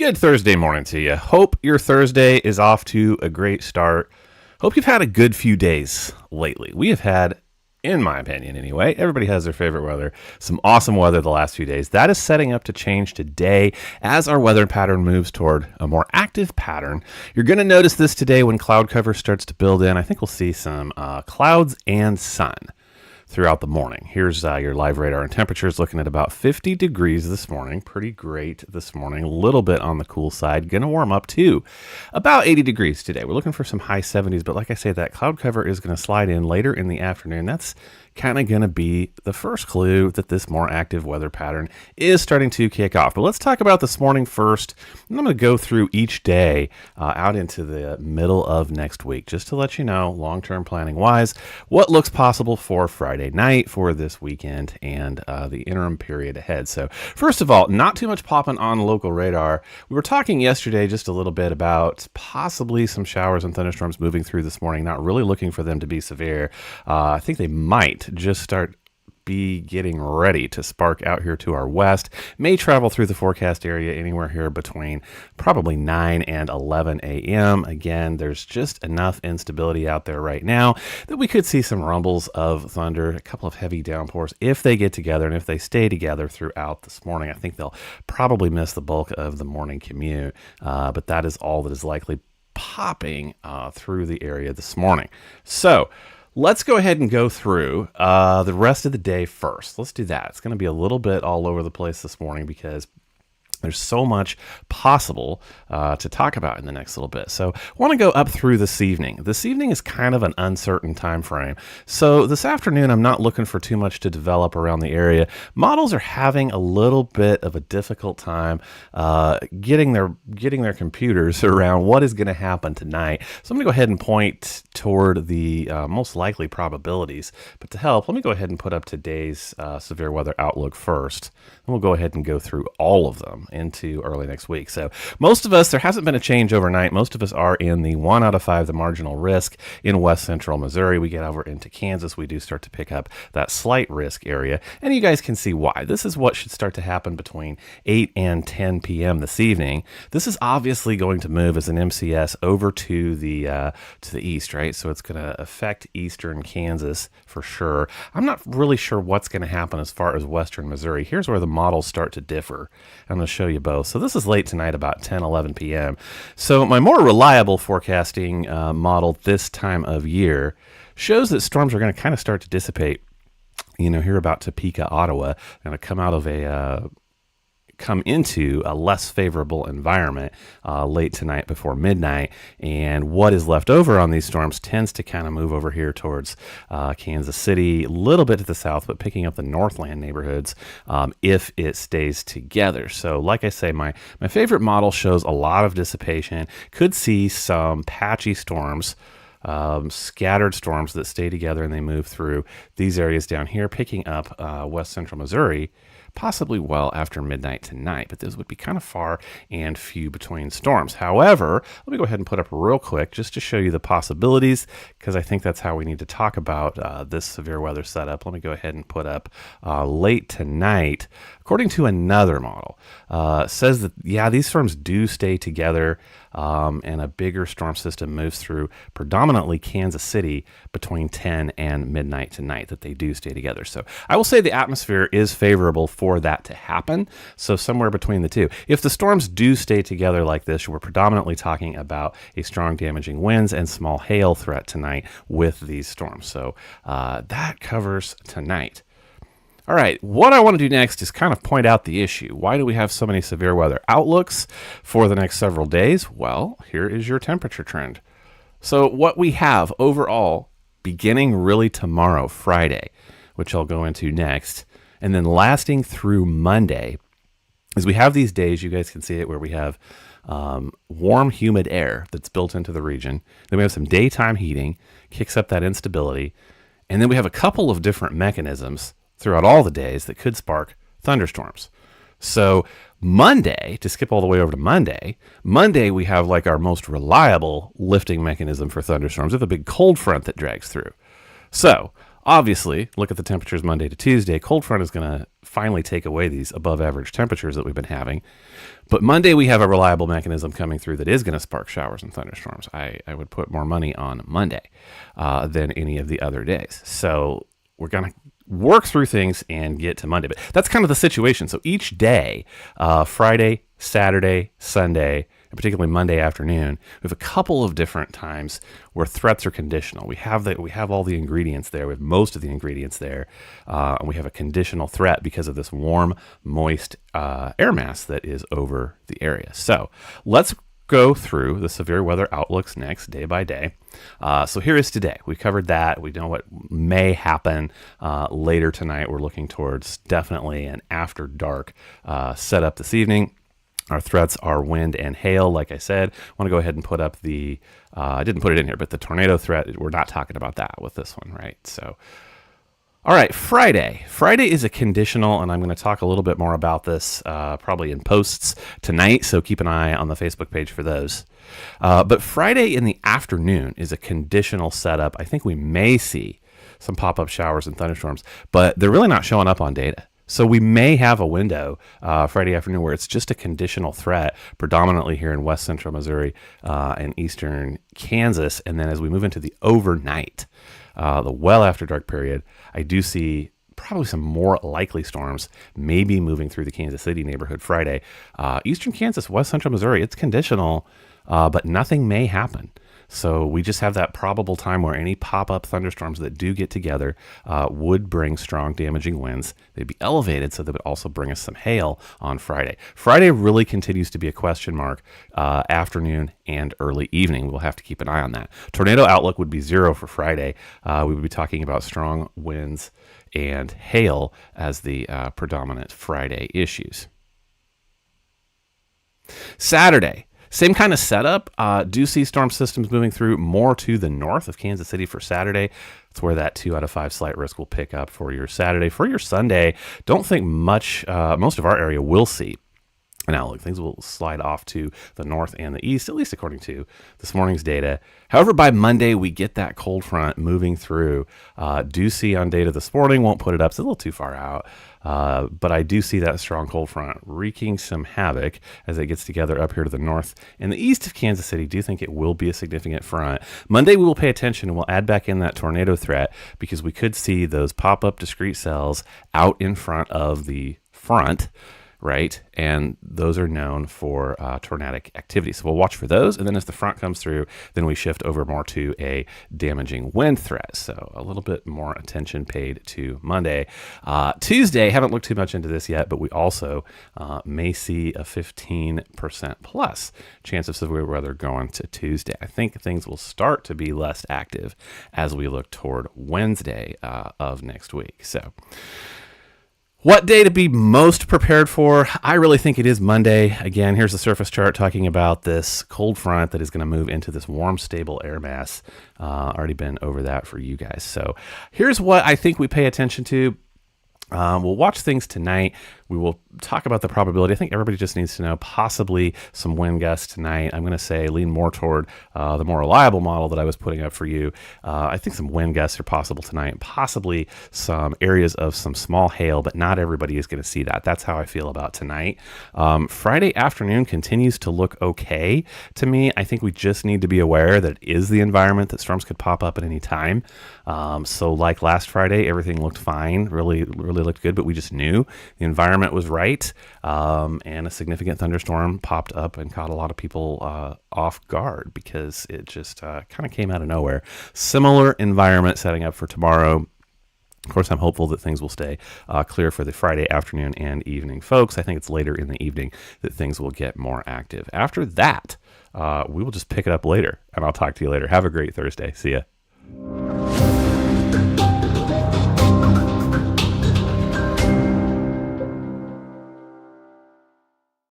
Good Thursday morning to you. Hope your Thursday is off to a great start. Hope you've had a good few days lately. We have had, in my opinion anyway, everybody has their favorite weather, some awesome weather the last few days. That is setting up to change today as our weather pattern moves toward a more active pattern. You're going to notice this today when cloud cover starts to build in. I think we'll see some clouds and sun throughout the morning. Here's your live radar and temperatures looking at about 50 degrees this morning. Pretty great this morning. A little bit on the cool side. Going to warm up to about 80 degrees today. We're looking for some high 70s, but like I say, that cloud cover is going to slide in later in the afternoon. That's kind of going to be the first clue that this more active weather pattern is starting to kick off. But let's talk about this morning first. And I'm going to go through each day out into the middle of next week, just to let you know, long-term planning wise, what looks possible for Friday night, for this weekend, and the interim period ahead. So first of all, not too much popping on local radar. We were talking yesterday just a little bit about possibly some showers and thunderstorms moving through this morning, not really looking for them to be severe. I think they might just start be getting ready to spark out here to our west. May travel through the forecast area anywhere here between probably 9 and 11 a.m. Again, there's just enough instability out there right now that we could see some rumbles of thunder, a couple of heavy downpours if they get together and if they stay together throughout this morning. I think they'll probably miss the bulk of the morning commute, but that is all that is likely popping through the area this morning. So let's go ahead and go through the rest of the day first. Let's do that. It's going to be a little bit all over the place this morning because there's so much possible to talk about in the next little bit. So I want to go up through this evening. This evening is kind of an uncertain time frame. So this afternoon, I'm not looking for too much to develop around the area. Models are having a little bit of a difficult time getting their computers around what is going to happen tonight. So I'm going to go ahead and point toward the most likely probabilities. But to help, let me go ahead and put up today's severe weather outlook first. And we'll go ahead and go through all of them into early next week. So most of us, there hasn't been a change overnight. Most of us are in the 1 out of 5, the marginal risk in west central Missouri. We get over into Kansas, we do start to pick up that slight risk area. And you guys can see why. This is what should start to happen between 8 and 10 p.m. this evening. This is obviously going to move as an MCS over to the east, right? So it's going to affect eastern Kansas for sure. I'm not really sure what's going to happen as far as western Missouri. Here's where the models start to differ. I'm going to show you both. So this is late tonight, about 10, 11 p.m. So my more reliable forecasting model this time of year shows that storms are going to kind of start to dissipate. Here about Topeka, Ottawa, going to come into a less favorable environment late tonight before midnight, and what is left over on these storms tends to kind of move over here towards Kansas City, a little bit to the south, but picking up the Northland neighborhoods if it stays together. So like I say, my favorite model shows a lot of dissipation, could see some patchy storms, scattered storms that stay together and they move through these areas down here, picking up west central Missouri, possibly well after midnight tonight, but those would be kind of far and few between storms. However, let me go ahead and put up real quick just to show you the possibilities, because I think that's how we need to talk about this severe weather setup. Let me go ahead and put up late tonight. According to another model, says that, these storms do stay together and a bigger storm system moves through predominantly Kansas City between 10 and midnight tonight, that they do stay together. So I will say the atmosphere is favorable for that to happen. So somewhere between the two. If the storms do stay together like this, we're predominantly talking about a strong damaging winds and small hail threat tonight with these storms. So that covers tonight. All right, what I want to do next is kind of point out the issue. Why do we have so many severe weather outlooks for the next several days? Well, here is your temperature trend. So what we have overall, beginning really tomorrow, Friday, which I'll go into next, and then lasting through Monday, is we have these days, you guys can see it, where we have warm, humid air that's built into the region. Then we have some daytime heating, kicks up that instability. And then we have a couple of different mechanisms throughout all the days that could spark thunderstorms. So Monday, to skip all the way over to Monday, we have like our most reliable lifting mechanism for thunderstorms with a big cold front that drags through. So Obviously, look at the temperatures Monday to Tuesday. Cold front is going to finally take away these above average temperatures that we've been having. But Monday, we have a reliable mechanism coming through that is going to spark showers and thunderstorms. I would put more money on Monday than any of the other days. So we're going to work through things and get to Monday. But that's kind of the situation. So each day, Friday, Saturday, Sunday, and particularly Monday afternoon, we have a couple of different times where threats are conditional. We have all the ingredients there. We have most of the ingredients there, and we have a conditional threat because of this warm, moist air mass that is over the area. So let's go through the severe weather outlooks next, day by day. So here is today. We covered that. We know what may happen later tonight. We're looking towards definitely an after dark setup this evening. Our threats are wind and hail. Like I said, I want to go ahead and put up I didn't put it in here, but the tornado threat, we're not talking about that with this one, right? So, all right, Friday. Friday is a conditional, and I'm going to talk a little bit more about this probably in posts tonight, so keep an eye on the Facebook page for those. But Friday in the afternoon is a conditional setup. I think we may see some pop-up showers and thunderstorms, but they're really not showing up on data. So we may have a window Friday afternoon where it's just a conditional threat, predominantly here in west central Missouri and eastern Kansas. And then as we move into the overnight, the well after dark period, I do see probably some more likely storms maybe moving through the Kansas City neighborhood Friday. Eastern Kansas, west central Missouri, it's conditional, but nothing may happen. So we just have that probable time where any pop-up thunderstorms that do get together would bring strong damaging winds. They'd be elevated, so they would also bring us some hail on Friday. Friday really continues to be a question mark afternoon and early evening. We'll have to keep an eye on that. Tornado outlook would be 0 for Friday. We would be talking about strong winds and hail as the predominant Friday issues. Saturday. Same kind of setup. Do see storm systems moving through more to the north of Kansas City for Saturday. That's where that 2 out of 5 slight risk will pick up for your Saturday. For your Sunday, don't think much. Most of our area will see an outlook. Things will slide off to the north and the east, at least according to this morning's data. However, by Monday, we get that cold front moving through. Do see on data this morning, won't put it up. It's a little too far out. But I do see that strong cold front wreaking some havoc as it gets together up here to the north and the east of Kansas City. Do think it will be a significant front. Monday, we will pay attention and we'll add back in that tornado threat because we could see those pop-up discrete cells out in front of the front, right? And those are known for tornadic activity. So we'll watch for those. And then as the front comes through, then we shift over more to a damaging wind threat. So a little bit more attention paid to Monday. Tuesday, haven't looked too much into this yet, but we also may see a 15% plus chance of severe weather going to Tuesday. I think things will start to be less active as we look toward Wednesday of next week. So what day to be most prepared for? I really think it is Monday. Again, here's the surface chart talking about this cold front that is going to move into this warm, stable air mass. Already been over that for you guys. So here's what I think we pay attention to. We'll watch things tonight. We will talk about the probability. I think everybody just needs to know possibly some wind gusts tonight. I'm going to say lean more toward the more reliable model that I was putting up for you. I think some wind gusts are possible tonight, possibly some areas of some small hail, but not everybody is going to see that. That's how I feel about tonight. Friday afternoon continues to look okay to me. I think we just need to be aware that it is the environment that storms could pop up at any time. So like last Friday, everything looked fine, really looked good, but we just knew the environment was right, and a significant thunderstorm popped up and caught a lot of people off guard because it just kind of came out of nowhere. Similar environment setting up for tomorrow. Of course, I'm hopeful that things will stay clear for the Friday afternoon and evening folks. I think it's later in the evening that things will get more active. After that, we will just pick it up later, and I'll talk to you later. Have a great Thursday. See ya.